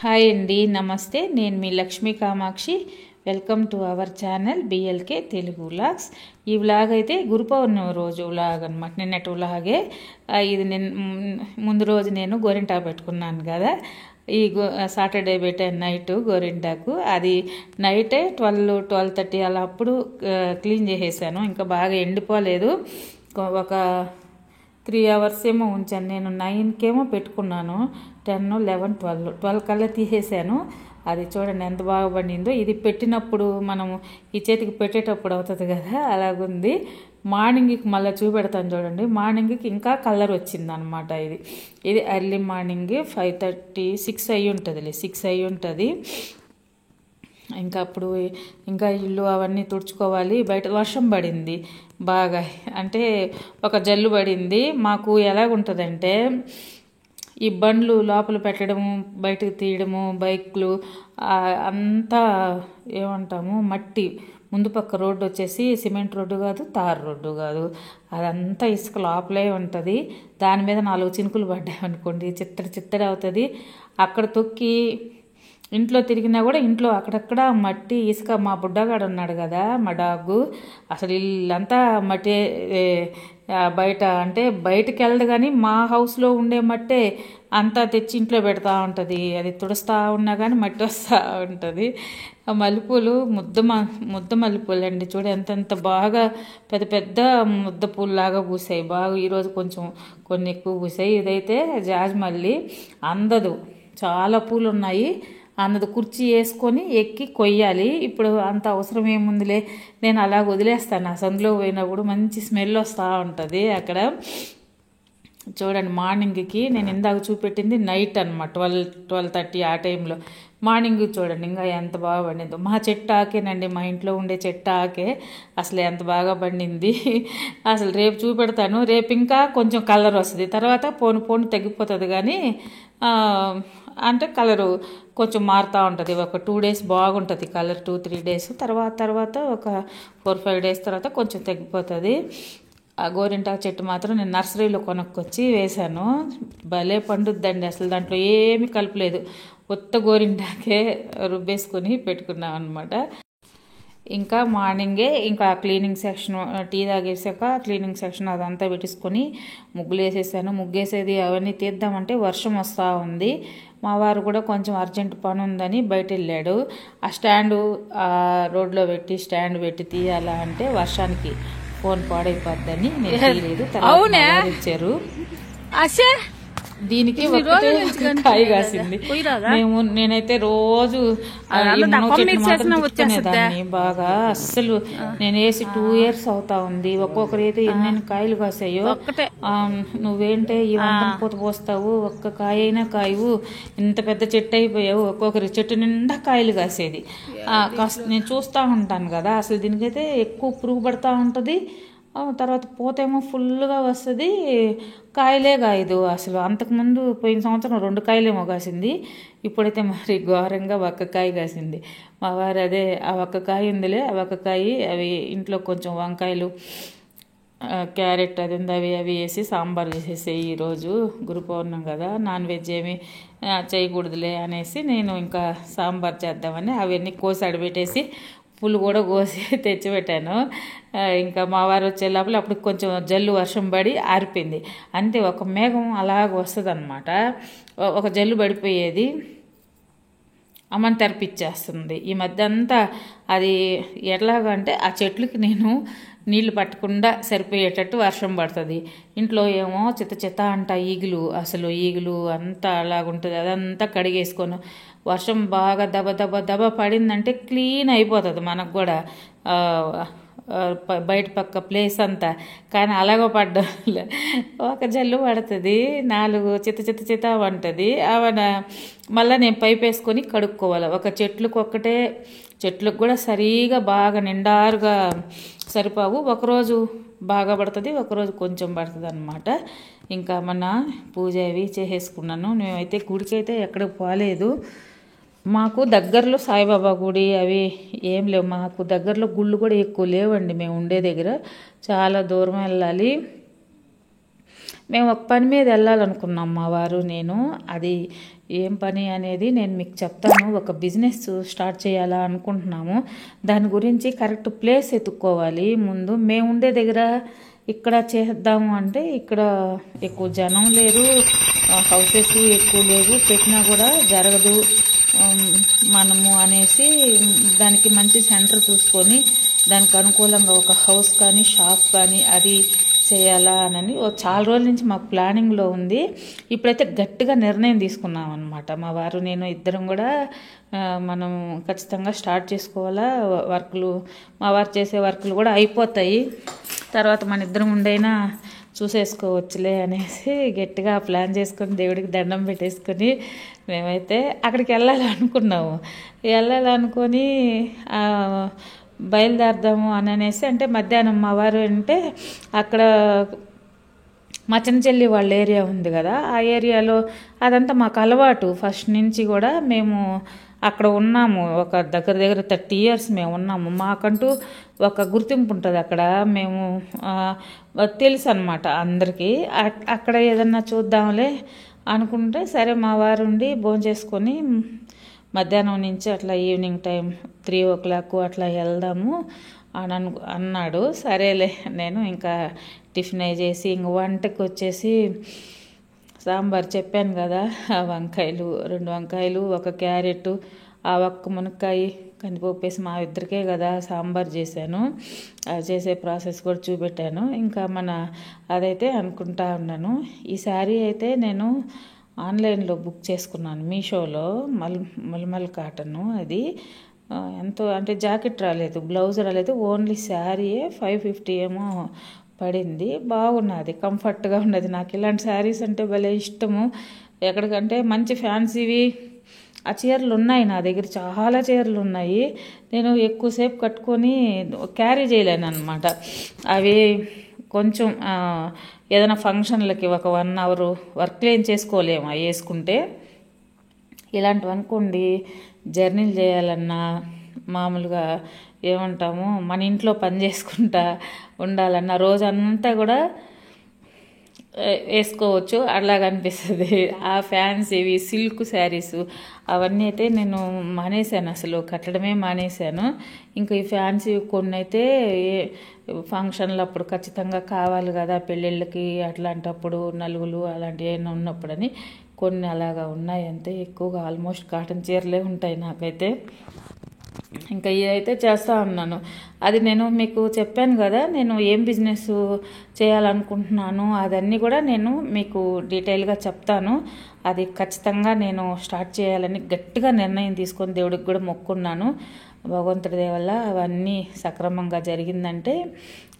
Hi అండి, నమస్తే. నేను మీ Lakshmi Kamakshi. Welcome to our channel BLK Telugu vlogs. ఈ వ్లాగ్ అయితే గురు పౌర్ణమి రోజు వ్లాగ్ అనమాట. నిన్నటి వ్లాగే ఇది. ముందు రోజు నేను గోరింటాకు పెట్టుకున్నాను కదా. ఈ సాటర్డే పెట్టాను నైట్ గోరింటాకు. అది నైటే 12-12:30 అలా అప్పుడు క్లీన్ చేసేసాను. ఇంకా బాగా ఎండిపోలేదు. ఒక 3 అవర్స్ ఏమో ఉంచాను. నేను 9కేమో పెట్టుకున్నాను. 10, 11, 12 కల్లా తీసేసాను. అది చూడండి ఎంత బాగా పండిందో. ఇది పెట్టినప్పుడు మనము ఈ చేతికి పెట్టేటప్పుడు అవుతుంది కదా, అలాగుంది. మార్నింగ్కి మళ్ళీ చూపెడతాను చూడండి. మార్నింగ్కి ఇంకా కలర్ వచ్చింది అనమాట. ఇది ఎర్లీ మార్నింగ్ 5:30, 6 అయ్యి ఉంటుంది. 6 అయ్యి ఉంటుంది. ఇంకా అప్పుడు ఇంకా ఇల్లు అవన్నీ తుడుచుకోవాలి. బయట వర్షం పడింది బాగా, అంటే ఒక జల్లు పడింది. మాకు ఎలాగుంటుందంటే ఈ బండ్లు లోపల పెట్టడము, బయటకు తీయడము, బైక్లు అంతా ఏమంటాము మట్టి. ముందు పక్క రోడ్డు వచ్చేసి సిమెంట్ రోడ్డు కాదు, తార్ రోడ్డు కాదు. అదంతా ఇసుక లోపలే ఉంటుంది. దాని మీద 4 చినుకులు పడ్డాయనుకోండి చిత్తడి అవుతుంది. అక్కడ తొక్కి ఇంట్లో తిరిగినా కూడా ఇంట్లో అక్కడక్కడ మట్టి ఇసుక. మా బుడ్డగాడు ఉన్నాడు కదా, మా డాగు, అసలు ఇల్లంతా మట్టి. బయట అంటే బయటకు వెళ్ళదు కానీ మా హౌస్లో ఉండే మట్టే అంతా తెచ్చి ఇంట్లో పెడతా ఉంటుంది. అది తుడుస్తూ ఉన్నా కానీ మట్టి వస్తూ ఉంటుంది. మల్లెపూలు ముద్ద మల్లెపూలు అండి. చూడ ఎంతెంత బాగా పెద్ద పెద్ద ముద్ద పూలులాగా పూసాయి. బాగా ఈరోజు కొన్ని ఎక్కువ పూసాయి. ఇదైతే జాజిమల్లి అందదు. చాలా పూలు ఉన్నాయి. అన్నది కుర్చీ వేసుకొని ఎక్కి కొయ్యాలి. ఇప్పుడు అంత అవసరం ఏముందిలే, నేను అలా వదిలేస్తాను. ఆ సందులో పోయినప్పుడు మంచి స్మెల్ వస్తూ ఉంటుంది అక్కడ. చూడండి మార్నింగ్కి నేను ఇందాక చూపెట్టింది నైట్ అనమాట, 12-12:30 ఆ టైంలో. మార్నింగ్ చూడండి ఇంకా ఎంత బాగా పండిందో. మా చెట్టు ఆకేనండి, మా ఇంట్లో ఉండే చెట్టు ఆకే. అసలు ఎంత బాగా పండింది. అసలు రేపు చూపెడతాను. రేపు ఇంకా కొంచెం కలర్ వస్తుంది. తర్వాత పోను తగ్గిపోతుంది కానీ అంటే కలరు కొంచెం మారుతూ ఉంటుంది. ఒక 2 డేస్ బాగుంటుంది కలర్, 2-3 డేస్. తర్వాత ఒక 4-5 డేస్ తర్వాత కొంచెం తగ్గిపోతుంది. ఆ గోరింటాకు చెట్టు మాత్రం నేను నర్సరీలో కొనుక్కొచ్చి వేశాను. భలే పండుద్దండి. అసలు దాంట్లో ఏమీ కలపలేదు. కొత్త గోరింటాకే రుబ్బేసుకొని పెట్టుకున్నాం అనమాట. ఇంకా మార్నింగే ఇంకా క్లీనింగ్ సెక్షన్, టీ తాగేసాక క్లీనింగ్ సెక్షన్ అదంతా పెట్టేసుకొని ముగ్గులు వేసేసాను. ముగ్గేసేది అవన్నీ తీద్దామంటే వర్షం వస్తూ ఉంది. మా వారు కూడా కొంచెం అర్జెంట్ పని ఉందని బయట వెళ్ళాడు. ఆ స్టాండు రోడ్లో పెట్టి స్టాండ్ పెట్టి తీయాలా అంటే వర్షానికి ఫోన్ పాడైపోద్దని నేను తీయలేదు. తర్వాత ఇచ్చారు. దీనికి ఒకటే కాయ కాసింది. నేనైతే రోజు దాన్ని బాగా అస్సలు నేను వేసి 2 years అవుతా ఉంది. ఒక్కొక్కరు అయితే ఎన్నెన్ని కాయలు కాసాయో. నువ్వేంటే ఈ పూత పోస్తావు, ఒక్క కాయ అయినా కాయవు, ఇంత పెద్ద చెట్టు అయిపోయావు. ఒక్కొక్కరి చెట్టు నిండా కాయలు కాసేది. నేను చూస్తూ ఉంటాను కదా. అసలు దీనికైతే ఎక్కువ పురుగు పడుతూ ఉంటుంది. తర్వాత పూతేమో ఫుల్గా వస్తుంది, కాయలే కాయదు. అసలు అంతకుముందు పోయిన సంవత్సరం 2 కాయలేమో కాసింది. ఇప్పుడైతే మరి ఘోరంగా ఒక్క కాయ కాసింది. మా వారు అదే ఆ ఒక్క కాయ ఉందిలే, ఆ ఒక్క కాయ అవి ఇంట్లో కొంచెం వంకాయలు, క్యారెట్ అది ఉంది, అవి వేసి సాంబార్ చేసేసాయి. ఈరోజు గురు పౌర్ణమి కదా, నాన్ వెజ్ ఏమి చేయకూడదులే అనేసి నేను ఇంకా సాంబార్ చేద్దామని అవన్నీ కోసి అడబెట్టేసి పువ్వులు కూడా కోసి తెచ్చిపెట్టాను. ఇంకా మా వారు వచ్చే లోపల అప్పుడు కొంచెం జల్లు వర్షం పడి ఆరిపోయింది. అంటే ఒక మేఘం అలాగ వస్తుంది అనమాట. ఒక జల్లు పడిపోయేది, అమ్మని తెరపిచ్చేస్తుంది. ఈ మధ్య అంతా అది ఎట్లాగంటే ఆ చెట్లకి నేను నీళ్లు పట్టకుండా సరిపోయేటట్టు వర్షం పడుతుంది. ఇంట్లో ఏమో చిత్త అంట ఈగులు అంతా అలాగుంటుంది. అదంతా కడిగేసుకొని వర్షం బాగా దబ పడిందంటే క్లీన్ అయిపోతుంది మనకు కూడా బయట పక్క ప్లేస్ అంతా. కానీ అలాగ ఒక జల్లు పడుతుంది, 4 చిత్త ఉంటుంది. మళ్ళీ నేను పైప్ వేసుకొని కడుక్కోవాలి. ఒక చెట్లకు కూడా సరిగా బాగా నిండారుగా సరిపోవు. ఒకరోజు బాగా పడుతుంది, ఒకరోజు కొంచెం పడుతుంది అనమాట. ఇంకా మన పూజ అవి చేసేసుకున్నాను. మేమైతే గుడికైతే ఎక్కడికి పోలేదు. మాకు దగ్గరలో సాయిబాబా గుడి అవి ఏం లేవు. మాకు దగ్గరలో గుళ్ళు కూడా ఎక్కువ లేవండి. మేము ఉండే దగ్గర చాలా దూరం వెళ్ళాలి. మేము ఒక పని మీద వెళ్ళాలనుకున్నాం మా వారు నేను. అది ఏం పని అనేది నేను మీకు చెప్తాను. ఒక బిజినెస్ స్టార్ట్ చేయాలా అనుకుంటున్నాము. దాని గురించి కరెక్ట్ ప్లేస్ ఎత్తుక్కోవాలి. ముందు మేము ఉండే దగ్గర ఇక్కడ చేద్దాము అంటే ఇక్కడ ఎక్కువ జనం లేరు, హౌసెస్ ఎక్కువ లేవు, పెట్టినా కూడా జరగదు మనము అనేసి దానికి మంచి సెంటర్ చూసుకొని దానికి అనుకూలంగా ఒక హౌస్ కానీ షాప్ కానీ అది చేయాలా అని చాలా రోజుల నుంచి మాకు ప్లానింగ్లో ఉంది. ఇప్పుడైతే గట్టిగా నిర్ణయం తీసుకున్నాం అనమాట. మా వారు నేను ఇద్దరం కూడా మనం ఖచ్చితంగా స్టార్ట్ చేసుకోవాలా. వర్కులు మా వారు చేసే వర్కులు కూడా అయిపోతాయి, తర్వాత మన ఇద్దరం ఉండైనా చూసేసుకోవచ్చులే అనేసి గట్టిగా ప్లాన్ చేసుకొని దేవుడికి దండం పెట్టేసుకొని మేమైతే అక్కడికి వెళ్ళాలనుకున్నాము. వెళ్ళాలనుకొని బయలుదేరదాము అని అనేసి అంటే మధ్యాహ్నం మా వారు అంటే అక్కడ మా చిన్న చెల్లి వాళ్ళ ఏరియా ఉంది కదా, ఆ ఏరియాలో అదంతా మాకు అలవాటు. ఫస్ట్ నుంచి కూడా మేము అక్కడ ఉన్నాము. ఒక దగ్గర 30 years మేము ఉన్నాము. మాకంటూ ఒక గుర్తింపు ఉంటుంది అక్కడ. మేము తెలుసు అనమాట అందరికీ. అక్కడ ఏదన్నా చూద్దాంలే అనుకుంటే సరే మా వారు ఉండి భోంచేసుకొని మధ్యాహ్నం నుంచి అట్లా ఈవినింగ్ టైం 3 o'clock అట్లా వెళ్దాము అని అన్నాడు. సరేలే నేను ఇంకా టిఫిన్ చేసి ఇంక వంటకి వచ్చేసి సాంబార్ చెప్పాను కదా, ఆ వంకాయలు 2 వంకాయలు, 1 క్యారెట్, ఆ 1 మునక్కాయ కందిపప్పు వేసి మా ఇద్దరికే కదా సాంబార్ చేశాను. అది చేసే ప్రాసెస్ కూడా చూపెట్టాను. ఇంకా అదైతే అనుకుంటా ఉన్నాను. ఈ శారీ అయితే నేను ఆన్లైన్లో బుక్ చేసుకున్నాను మీషోలో, మల్మల్ కాటను. అది ఎంతో అంటే జాకెట్ రాలేదు, బ్లౌజ్ రాలేదు, ఓన్లీ శారీయే 550 ఏమో పడింది. బాగున్నది, కంఫర్ట్గా ఉన్నది. నాకు ఇలాంటి శారీస్ అంటే భలే ఇష్టము. ఎక్కడికంటే మంచి ఫ్యాన్సీవి ఆ చీరలు ఉన్నాయి నా దగ్గర, చాలా చీరలు ఉన్నాయి. నేను ఎక్కువసేపు కట్టుకొని క్యారీ చేయలేను అనమాట. అవి కొంచెం ఏదైనా ఫంక్షన్లకి ఒక 1 hour వర్క్ ఏం చేసుకోలేము అవి వేసుకుంటే. ఇలాంటివి అనుకోండి, జర్నీలు చేయాలన్నా మామూలుగా ఏమంటాము మన ఇంట్లో పని చేసుకుంటా ఉండాలన్న రోజంతా కూడా వేసుకోవచ్చు, అలాగ అనిపిస్తుంది. ఆ ఫ్యాన్సీవి సిల్క్ శారీస్ అవన్నీ అయితే నేను మానేశాను, అసలు కట్టడమే మానేశాను. ఇంకా ఈ ఫ్యాన్సీ కొన్ని అయితే ఫంక్షన్లు అప్పుడు ఖచ్చితంగా కావాలి కదా, పెళ్ళిళ్ళకి అట్లాంటప్పుడు నలుగులు అలాంటివి ఏమైనా ఉన్నప్పుడని కొన్ని అలాగా ఉన్నాయి అంతే. ఎక్కువగా ఆల్మోస్ట్ కాటన్ చీరలే ఉంటాయి నాకైతే. ఇంకా ఇదైతే చేస్తూ ఉన్నాను. అది నేను మీకు చెప్పాను కదా, నేను ఏం బిజినెస్ చేయాలనుకుంటున్నాను అదన్నీ కూడా నేను మీకు డీటెయిల్గా చెప్తాను. అది ఖచ్చితంగా నేను స్టార్ట్ చేయాలని గట్టిగా నిర్ణయం తీసుకొని దేవుడికి కూడా మొక్కున్నాను. భగవంతుడి దయ వల్ల అవన్నీ సక్రమంగా జరిగిందంటే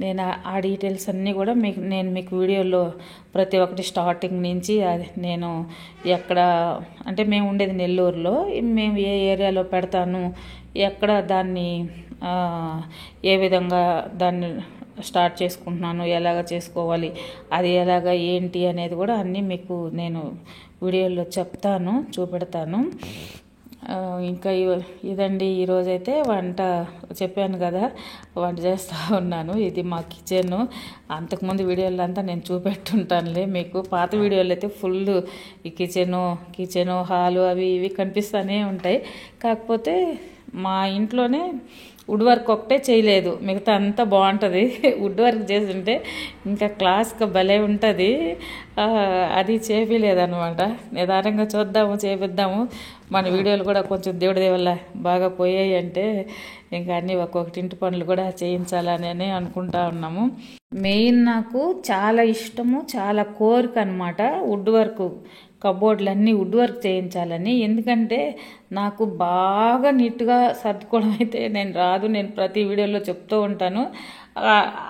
నేను ఆ డీటెయిల్స్ అన్నీ కూడా నేను మీకు వీడియోలో ప్రతి ఒక్కటి స్టార్టింగ్ నుంచి అది నేను ఎక్కడ అంటే మేము ఉండేది నెల్లూరులో, మేము ఏ ఏరియాలో పెడతాను, ఎక్కడ దాన్ని ఏ విధంగా దాన్ని స్టార్ట్ చేసుకుంటున్నాను, ఎలాగ చేసుకోవాలి, అది ఎలాగ ఏంటి అనేది కూడా అన్నీ మీకు నేను వీడియోలో చెప్తాను, చూపెడతాను. ఇంకా ఇదండి ఈరోజైతే వంట. చెప్పాను కదా వంట చేస్తూ ఉన్నాను. ఇది మా కిచెన్. అంతకుముందు వీడియోలో అంతా నేను చూపెట్టుంటానులే మీకు. పాత వీడియోలు అయితే ఫుల్ ఈ కిచెను హాలు అవి ఇవి కనిపిస్తూనే ఉంటాయి. కాకపోతే మా ఇంట్లోనే వుడ్ వర్క్ ఒకటే చేయలేదు, మిగతా అంతా బాగుంటుంది. వుడ్ వర్క్ చేస్తుంటే ఇంకా క్లాస్గా భలే ఉంటుంది. అది చేపిలేదనమాట. నిదానంగా చూద్దాము, చేపిద్దాము. మన వీడియోలు కూడా కొంచెం దేవుడి వల్ల బాగా పోయాయి అంటే ఇంకా అన్నీ ఒక్కొక్కటి ఇంటి పనులు కూడా చేయించాలని అనుకుంటా ఉన్నాము. మెయిన్ నాకు చాలా ఇష్టము, చాలా కోరిక అనమాట వుడ్ వర్క్. కబోర్డ్లన్నీ వుడ్ వర్క్ చేయించాలని. ఎందుకంటే నాకు బాగా నీట్గా సర్దుకోవడం అయితే రాదు. నేను ప్రతి వీడియోలో చెప్తూ ఉంటాను.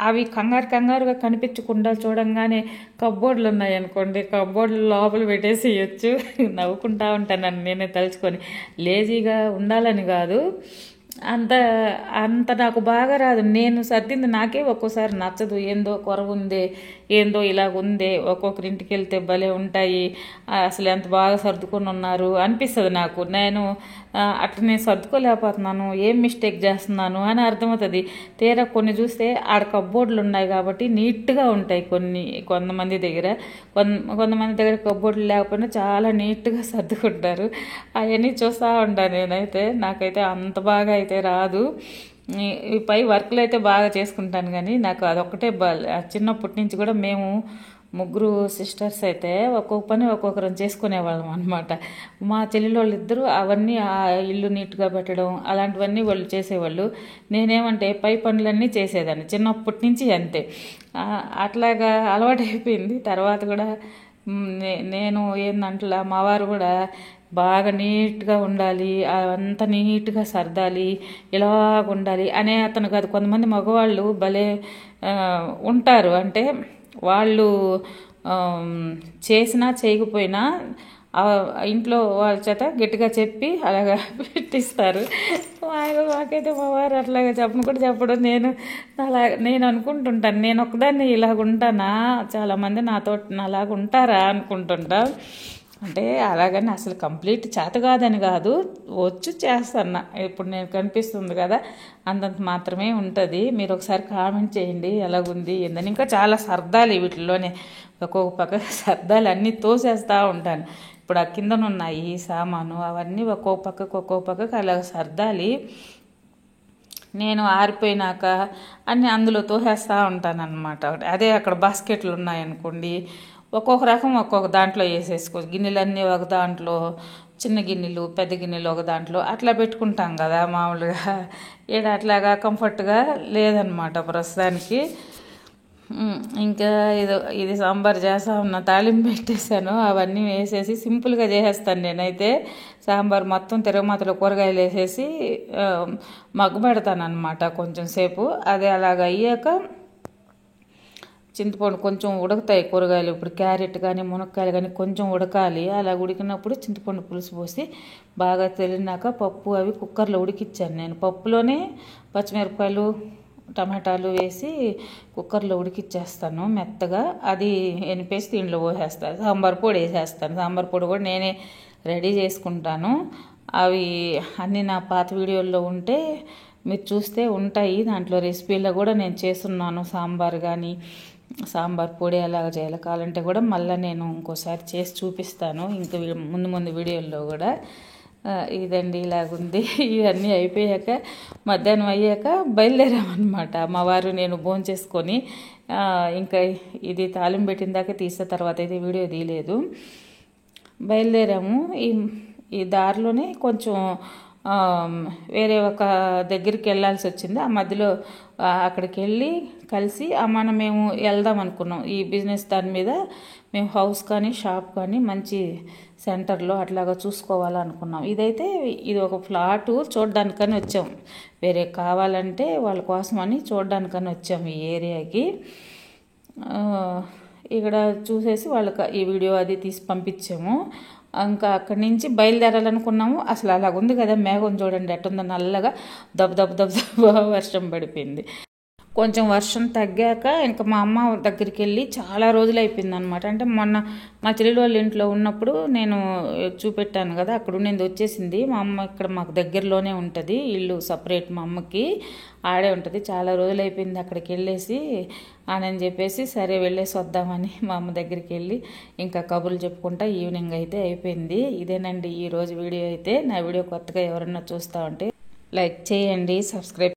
అవి కంగారుగా కనిపించకుండా చూడంగానే కబోర్డులు ఉన్నాయనుకోండి, కబోర్డులు లోపల పెట్టేసేయచ్చు. నవ్వుకుంటా ఉంటాను నేనే తలుచుకొని. లేజీగా ఉండాలని కాదు, అంత అంత నాకు బాగా రాదు. నేను సర్దింది నాకే ఒక్కోసారి నచ్చదు. ఏందో కొరవ ఉందే, ఏందో ఇలాగుందే, ఒక్కొక్కరింటికి వెళ్తే భలే ఉంటాయి, అసలు ఎంత బాగా సర్దుకొని ఉన్నారు అనిపిస్తుంది నాకు. నేను అట్లా నేను సర్దుకోలేకపోతున్నాను, ఏం మిస్టేక్ చేస్తున్నాను అని అర్థమవుతుంది. తీరా కొన్ని చూస్తే ఆడ కబ్బోర్డులు ఉన్నాయి కాబట్టి నీట్గా ఉంటాయి కొంతమంది దగ్గర. కొంతమంది దగ్గర కబ్బోర్డులు లేకపోయినా చాలా నీట్గా సర్దుకుంటారు. అవన్నీ చూస్తూ ఉంటాను నేనైతే. నాకైతే అంత బాగా అయితే రాదు. ఈ పై వర్క్లు అయితే బాగా చేసుకుంటాను, కానీ నాకు అదొక్కటే చిన్నప్పటి నుంచి కూడా మేము ముగ్గురు సిస్టర్స్ అయితే ఒక్కొక్క పని ఒక్కొక్కరం చేసుకునేవాళ్ళం అనమాట. మా చెల్లెలు వాళ్ళిద్దరూ అవన్నీ ఆ ఇల్లు నీట్గా పెట్టడం అలాంటివన్నీ వాళ్ళు చేసేవాళ్ళు. నేనేమంటే పై పనులన్నీ చేసేదాన్ని చిన్నప్పటి నుంచి అంతే. అట్లాగా అలవాటైపోయింది. తర్వాత కూడా నేను ఏందంటలా మా వారు కూడా బాగా నీట్గా ఉండాలి, అంత నీట్గా సర్దాలి, ఇలాగ ఉండాలి అనే అతను కాదు. కొంతమంది మగవాళ్ళు భలే ఉంటారు. అంటే వాళ్ళు చేసినా చేయకపోయినా ఇంట్లో వాళ్ళ చేత గట్టిగా చెప్పి అలాగా పెట్టిస్తారు. మాకైతే మా వారు అట్లాగా చెప్పను కూడా చెప్పడం. నేను అనుకుంటుంటాను, నేను ఒకదాన్ని ఇలాగ ఉంటానా, చాలామంది నాతో అలాగ ఉంటారా అనుకుంటుంటా. అంటే అలాగని అసలు కంప్లీట్ చేత కాదని కాదు, వచ్చు చేస్తాను. ఇప్పుడు నేను కనిపిస్తుంది కదా, అంతంత మాత్రమే ఉంటుంది. మీరు ఒకసారి కామెంట్ చేయండి ఎలాగుంది ఏందని. ఇంకా చాలా సర్దాలి వీటిల్లోనే, ఒక్కొక్క పక్క సర్దాలి, అన్నీ తోసేస్తూ ఉంటాను. ఇప్పుడు ఆ కిందనున్నాయి సామాను అవన్నీ ఒక్కొక్క పక్కకు అలాగ సర్దాలి. నేను ఆరిపోయినాక అన్నీ అందులో తోసేస్తూ ఉంటాను అనమాట. అదే అక్కడ బాస్కెట్లు ఉన్నాయనుకోండి, ఒక్కొక్క రకం ఒక్కొక్క దాంట్లో వేసేసుకో. గిన్నెలన్నీ ఒక దాంట్లో, చిన్న గిన్నెలు పెద్ద గిన్నెలు ఒక దాంట్లో అట్లా పెట్టుకుంటాం కదా మామూలుగా. అట్లాగా కంఫర్ట్గా లేదనమాట ప్రస్తుతానికి. ఇంకా ఇది సాంబార్ చేస్తా ఉన్నా, తాలింపు పెట్టేశాను. అవన్నీ వేసేసి సింపుల్గా చేసేస్తాను నేనైతే. సాంబార్ మొత్తం తిరగమాతలో కూరగాయలు వేసేసి మగ్గబెడతాను అనమాట కొంచెం సేపు. అది అలాగ అయ్యాక చింతపండు కొంచెం ఉడకతాయి కూరగాయలు. ఇప్పుడు క్యారెట్ కానీ మునక్కాయలు కానీ కొంచెం ఉడకాలి. అలా ఉడికినప్పుడు చింతపండు పులుసు పోసి బాగా తెలినాక పప్పు అవి కుక్కర్లో ఉడికిచ్చాను నేను. పప్పులోనే పచ్చిమిరపకాయలు టమాటాలు వేసి కుక్కర్లో ఉడికిచ్చేస్తాను మెత్తగా. అది ఎనిపేసి దీంట్లో పోసేస్తాను. సాంబార్ పొడి వేసేస్తాను. సాంబార్ పొడి కూడా నేనే రెడీ చేసుకుంటాను. అవి అన్నీ నా పాత వీడియోల్లో ఉంటే మీరు చూస్తే ఉంటాయి. దాంట్లో రెసిపీలో కూడా నేను చేస్తున్నాను. సాంబార్ కానీ సాంబార్ పొడి ఎలాగ చేయాలి కావాలంటే కూడా మళ్ళీ నేను ఇంకోసారి చేసి చూపిస్తాను ఇంకా ముందు వీడియోల్లో కూడా. ఇదండి ఇలాగుంది. ఇవన్నీ అయిపోయాక మధ్యాహ్నం అయ్యాక బయలుదేరామన్నమాట. మా వారు నేను భోంచేసుకొని ఇంకా ఇది తాలింపు పెట్టిన దాకా తీసిన తర్వాత అయితే వీడియో తీయలేదు. బయలుదేరాము. ఈ దారిలోనే కొంచెం వేరే ఒక దగ్గరికి వెళ్ళాల్సి వచ్చింది. ఆ మధ్యలో అక్కడికి వెళ్ళి కలిసి మేము వెళ్దాం అనుకున్నాం. ఈ బిజినెస్ దాని మీద మేము హౌస్ కానీ షాప్ కానీ మంచి సెంటర్లో అట్లాగా చూసుకోవాలనుకున్నాం. ఇది ఒక ఫ్లాటు చూడడానికని వచ్చాం. వేరే కావాలంటే వాళ్ళ కోసమని చూడడానికని వచ్చాము ఈ ఏరియాకి. ఇక్కడ చూసేసి వాళ్ళకి ఈ వీడియో అది తీసి పంపించాము. ఇంకా అక్కడి నుంచి బయలుదేరాలనుకున్నాము. అసలు అలాగుంది కదా మేఘం, చూడండి ఎట్టుందో నల్లగా దబ దబ దబ దబ వర్షం పడిపోయింది. కొంచెం వర్షం తగ్గాక ఇంకా మా అమ్మ దగ్గరికి వెళ్ళి చాలా రోజులు అయిపోయింది అనమాట. అంటే మొన్న మా చెల్లెలు వాళ్ళ ఇంట్లో ఉన్నప్పుడు నేను చూపెట్టాను కదా, అక్కడ ఉండేది వచ్చేసింది. మా అమ్మ ఇక్కడ మాకు దగ్గరలోనే ఉంటుంది ఇల్లు, సపరేట్ మా అమ్మకి ఆడే ఉంటుంది. చాలా రోజులు అయిపోయింది అక్కడికి వెళ్ళేసి అని చెప్పేసి సరే వెళ్ళేసి వద్దామని మా అమ్మ దగ్గరికి వెళ్ళి ఇంకా కబుర్లు చెప్పుకుంటా ఈవినింగ్ అయితే అయిపోయింది. ఇదేనండి ఈరోజు వీడియో అయితే. నా వీడియో కొత్తగా ఎవరన్నా చూస్తూ ఉంటే లైక్ చేయండి, సబ్స్క్రైబ్